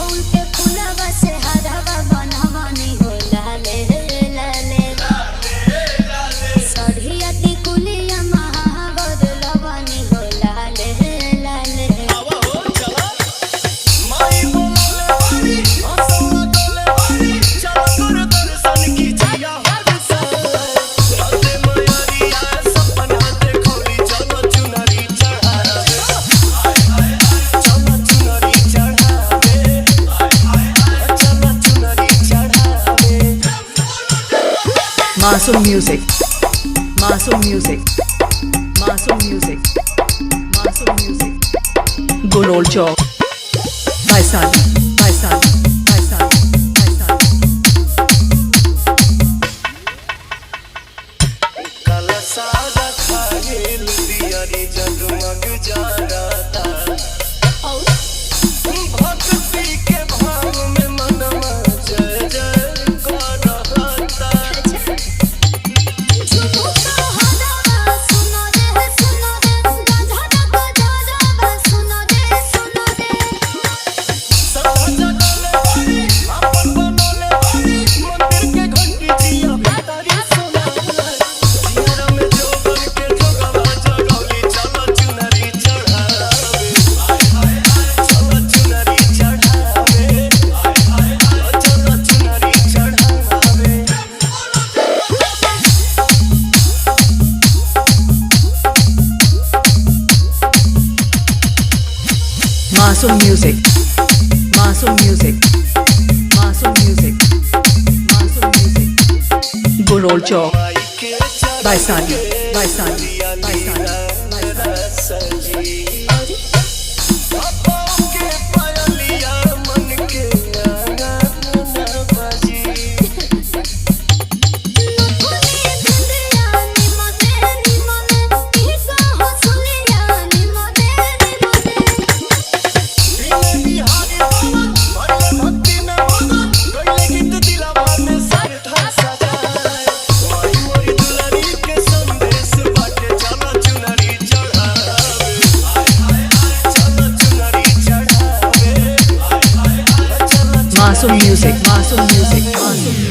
अड़हुल के फूलवा से हरवा बनवनी हो लाले लाले सढ़िया टिकुलिया महावर लवनी हो लाले लाले माई बोले वाली हंसवा डोले वाली चल कर दर्शन की जिया हरसा राते मयरिया सपना देखोली चलो चुनरी चढ़ावे चलो चुनरी चढ़ावे चलो चुनरी चढ़ावे Masoom Music, Masoom Music, Masoom Music, Masoom Music. Golol Chowk, Vaisali, Vaisali, Vaisali, Vaisali. काला सादा खागिल दियारी जगमग जराता भक्ति के भाव में मनवा जय जय करता झुमुका हरवा सुनो रे गधा गजरवा सुनो रे सदा जगले वाली अपन बनोले वाली मंदिर के घंटी जिया तारी सुनावे जिया में जोगन के जोगवा जगौली चलो चुनरी चढ़ावे चलो चुनरी चढ़ावे चलो चुनरी चढ़ावे Masoom Music, Masoom Music, Masoom Music, Masoom Music. Golol Chowk, Vaisali, Vaisali, Vaisali, Vaisali. Masoom Music, Masoom Music, Masoom Music.